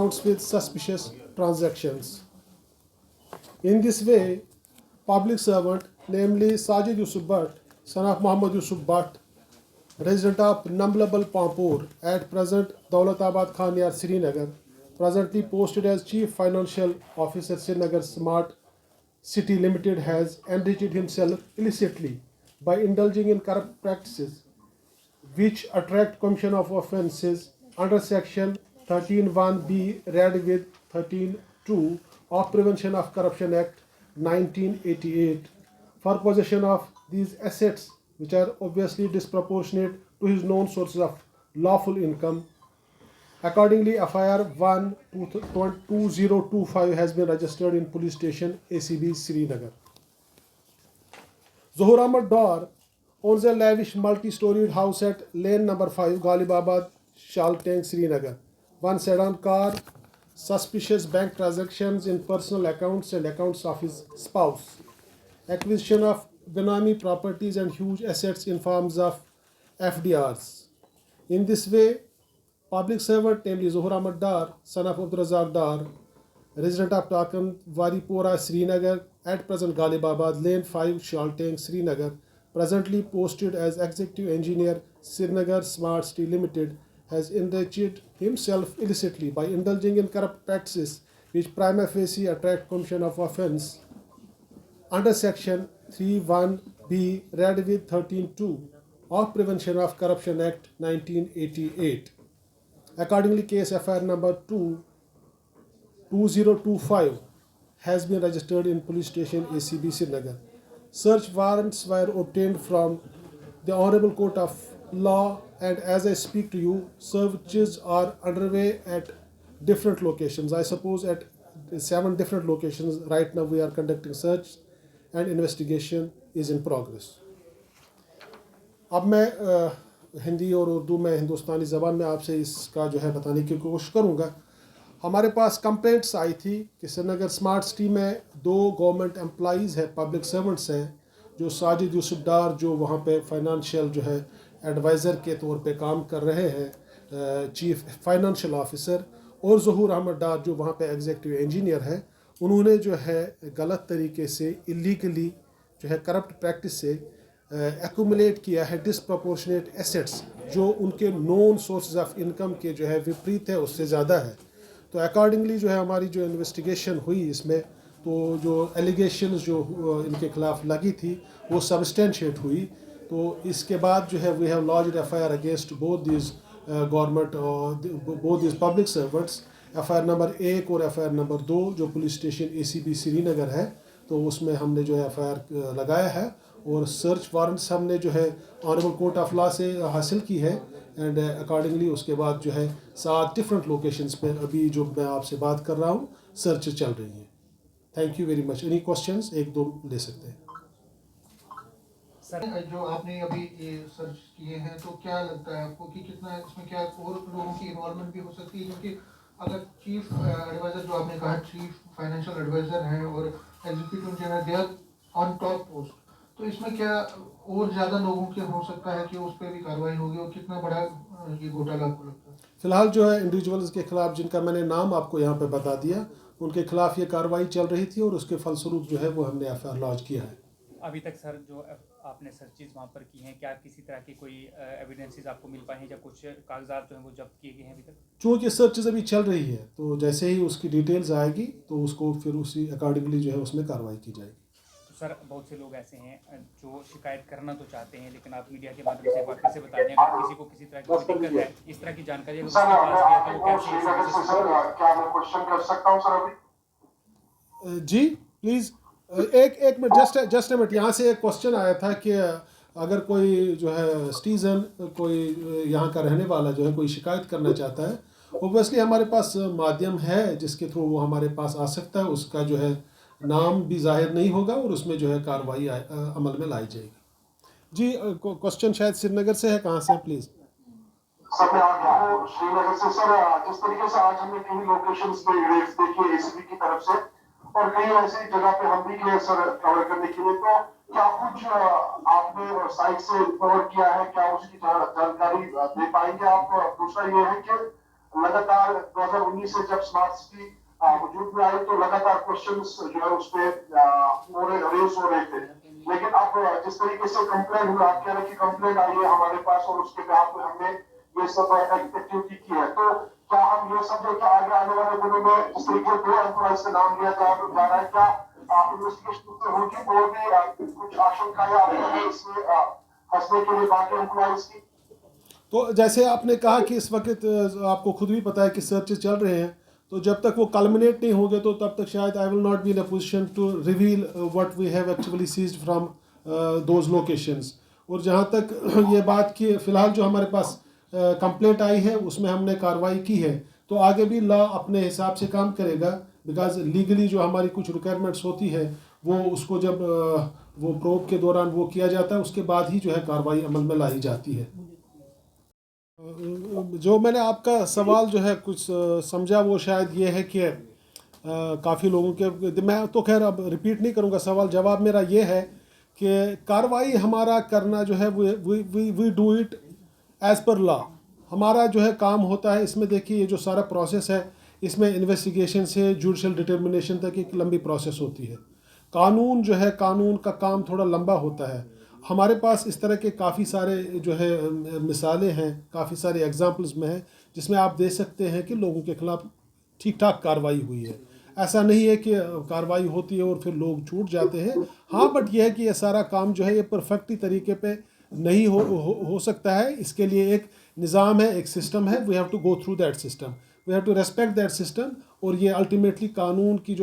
accounts with suspicious transactions. In this way, public servant, namely Sajid Yusuf Bhatt, son of Muhammad Yusuf Bhatt, resident of Namblabal Pampur, at present Daulatabad Khan Yar Srinagar, presently posted as Chief Financial Officer Srinagar Smart City Limited, has enriched himself illicitly by indulging in corrupt practices which attract commission of offences under section 13(1)(b) read with 13(2) of Prevention of Corruption Act 1988 for possession of these assets which are obviously disproportionate to his known sources of lawful income. Accordingly, FIR 1/2025 has been registered in police station ACB Srinagar. Zohur Ahmad Dar owns a lavish multi-storied house at lane number 5, Ghalibabad, Shaltang, Srinagar. One sedan car, suspicious bank transactions in personal accounts and accounts of his spouse, acquisition of benami properties and huge assets in forms of FDRs. In this way, public servant, namely Zohur Ahmad Dar, son of Abdul Razak Dar, resident of Takan Varipura, Srinagar, at present Ghalibabad, lane 5, Shaltang, Srinagar, presently posted as Executive Engineer, Srinagar Smart City Limited, has enriched himself illicitly by indulging in corrupt practices which prima facie attract commission of offence under section 3(1)(b) read with 13(2) of Prevention of Corruption Act 1988. Accordingly, case FIR number 2/2025 has been registered in police station ACB Srinagar. Search warrants were obtained from the Honorable Court of Law, and as I speak to you, searches are underway at different locations. I suppose at 7 different locations. Right now we are conducting search and investigation is in progress. अब मैं हिंदी और उर्दू में हिंदुस्तानी ज़बान में आपसे इसका जो है बताने की कोशिश करूँगा। हमारे पास कंप्लेंट्स आई थी कि श्रीनगर स्मार्ट सिटी में 2 गवर्नमेंट एम्प्लॉइज़ हैं, पब्लिक सर्वेंट्स हैं, जो साजिद यूसुफ डार जो वहाँ पे फाइनेंशियल जो है एडवाइज़र के तौर पे काम कर रहे हैं, चीफ फाइनेंशियल ऑफिसर, और ज़हूर अहमद डार जो वहाँ पे एग्जीक्यूटिव इंजीनियर है, उन्होंने जो है गलत तरीके से इलीगली जो है करप्ट प्रैक्टिस से एक्यूमुलेट किया है डिसप्रपोर्शनेट एसेट्स जो उनके नॉन सोर्सेज ऑफ इनकम के जो है विपरीत है, उससे ज़्यादा है। तो अकॉर्डिंगली जो है हमारी जो इन्वेस्टिगेशन हुई इसमें, तो जो एलिगेशंस जो इनके खिलाफ लगी थी वो सब्सटेंशिएट हुई। तो इसके बाद जो है we have launched FIR against both this government और both this public servants. FIR number 1 और एफआईआर नंबर 2 जो पुलिस स्टेशन एसीबी श्रीनगर है, तो उसमें हमने जो है एफआईआर लगाया है और सर्च वारंट्स हमने जो है ऑनरेबल कोर्ट ऑफ लॉ से हासिल की है। एंड अकॉर्डिंगली उसके बाद जो है 7 डिफरेंट लोकेशंस पे अभी जो मैं आपसे बात कर रहा हूँ सर्च चल रही है। Thank you very much. Any questions 1-2 ले सकते हैं। सर, जो आपने अभी ये सर्च किए हैं, तो क्या लगता है आपको कि कितना इसमें क्या और लोगों की इन्वॉल्वमेंट भी हो सकती है? क्योंकि अगर चीफ एडवाइजर जो आपने कहा चीफ फाइनेंशियल एडवाइजर हैं और executive engineer they are on top post, तो इसमें क्या और ज़्यादा लोगों के हो सकता है कि उस पर भी कार्रवाई होगी और कितना बड़ा ये घोटाला आपको लगता है? फिलहाल जो है इंडिविजुअल्स के खिलाफ जिनका मैंने नाम आपको यहाँ पे बता दिया, उनके खिलाफ ये कार्रवाई चल रही थी और उसके फलस्वरूप जो है वो हमने एफआईआर लॉन्च किया है। अभी तक सर जो आपने सर्चेज वहाँ पर की हैं, क्या किसी तरह की कोई एविडेंसेस आपको मिल पाए हैं या कुछ कागजात जो हैं वो जब्त किए गए हैं अभी तक? चूँकि सर्चेज अभी चल रही है, तो जैसे ही उसकी डिटेल्स आएगी तो उसको फिर उसी अकॉर्डिंगली जो है उसमें कार्रवाई की जाएगी। तो सर, बहुत से लोग ऐसे हैं जो शिकायत करना तो चाहते हैं, लेकिन आप मीडिया के माध्यम से एक बार फिर से बता दें, अगर किसी को किसी तरह की कोई दिक्कत है, इस तरह की जानकारी अगर उसके पास भी है तो वो कैसे? क्या मैं क्वेश्चन कर सकता हूं सर अभी? जी प्लीज़ एक मिनट, जस्ट अ मिनट। यहाँ से एक क्वेश्चन आया था कि अगर कोई जो है सिटीज़न, कोई यहाँ का रहने वाला जो है कोई शिकायत करना चाहता है, ओबियसली हमारे पास माध्यम है जिसके थ्रू वो हमारे पास आ सकता है। उसका जो है नाम भी जाहिर नहीं होगा और उसमें जो है कार्रवाई अमल में लाई जाएगी। जी क्वेश्चन शायद श्रीनगर से है, कहाँ से है प्लीज़? सर मैं आ गया हूँ श्रीनगर से। सर जिस तरीके से आज हमने कई लोकेशंस पे रेड्स देखी एसीबी की तरफ से और कई ऐसी जगह पे हम भी गए सर कवर करने के लिए, तो क्या कुछ आपने साइट से कवर किया है? क्या उसकी जानकारी दे पाएंगे आप? दूसरा ये है कि लगातार 2019 से जब स्मार्ट सिटी वजूद में आई तो लगातार क्वेश्चंस जो है उस पे रेज हो रहे थे, लेकिन अब जिस तरीके से कंप्लेन हुआ, आप कह रहे हैं कि कंप्लेन आई है हमारे पास और उसके बाद हमने ये सब एक्टिविटी की है, तो क्या हम ये समझे कि आगे आने वाले दिनों में जिस तरीके से 2 एम्प्लॉइज का नाम लिया जा रहा है, क्या इन्वेस्टिगेशन होगी और भी कुछ आशंकाएं आपको है इसमें फंसने के लिए बाकी एम्प्लॉइज की? तो जैसे आपने कहा कि इस वक्त आपको खुद भी पता है कि सर्चेस चल रहे हैं, तो जब तक वो कल्मिनेट नहीं होंगे तो तब तक शायद I will not be in a position to reveal what we have actually seized from those locations. और जहाँ तक ये बात कि फ़िलहाल जो हमारे पास कंप्लेंट आई है उसमें हमने कार्रवाई की है, तो आगे भी लॉ अपने हिसाब से काम करेगा, बिकॉज लीगली जो हमारी कुछ रिक्वायरमेंट्स होती है वो उसको जब वो प्रोब के दौरान वो किया जाता है उसके बाद ही जो है कार्रवाई अमल में लाई जाती है। जो मैंने आपका सवाल जो है कुछ समझा वो शायद ये है कि काफ़ी लोगों के, मैं तो खैर अब रिपीट नहीं करूँगा सवाल, जवाब मेरा ये है कि कार्रवाई हमारा करना जो है we do it as per law. हमारा जो है काम होता है इसमें, देखिए ये जो सारा प्रोसेस है इसमें इन्वेस्टिगेशन से जुडिशल डिटर्मिनेशन तक एक लंबी प्रोसेस होती है। कानून जो है, कानून का काम थोड़ा लंबा होता है। हमारे पास इस तरह के काफ़ी सारे जो है मिसालें हैं, काफ़ी सारे एग्जांपल्स में हैं जिसमें आप दे सकते हैं कि लोगों के ख़िलाफ़ ठीक ठाक कार्रवाई हुई है। ऐसा नहीं है कि कार्रवाई होती है और फिर लोग छूट जाते हैं। हाँ, बट यह है कि यह सारा काम जो है ये परफेक्टली तरीके पे नहीं हो सकता है। इसके लिए एक निज़ाम है, एक सिस्टम है। We have to go through that system, we have to respect that system. और ये अल्टीमेटली कानून की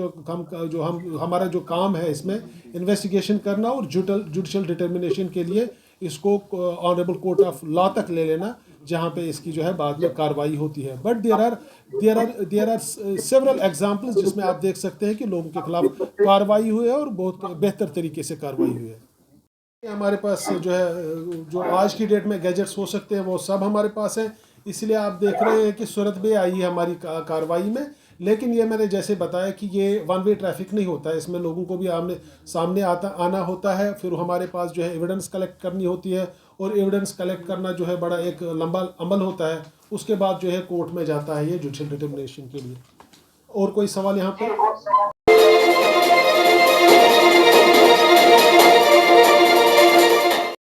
हमारा जो काम है इसमें इन्वेस्टिगेशन करना और जुडिशल डिटर्मिनेशन के लिए इसको ऑनरेबल कोर्ट ऑफ लॉ तक ले लेना, जहाँ पे इसकी जो है बाद में कार्रवाई होती है। But there are several examples जिसमें आप देख सकते हैं कि लोगों के खिलाफ कार्रवाई हुई है और बहुत बेहतर तरीके से कार्रवाई हुई है। हमारे पास जो है, जो आज की डेट में गैजेट्स हो सकते हैं वो सब हमारे पास है, इसलिए आप देख रहे हैं कि सूरत भी आई है हमारी कार्रवाई में। लेकिन ये मैंने जैसे बताया कि ये वन वे ट्रैफिक नहीं होता है, इसमें लोगों को भी सामने आना होता है। फिर हमारे पास जो है एविडेंस कलेक्ट करनी होती है, और एविडेंस कलेक्ट करना जो है बड़ा एक लंबा अमल होता है। उसके बाद जो है कोर्ट में जाता है ये जुडिशल डिटर्मिनेशन के लिए। और कोई सवाल यहाँ पर?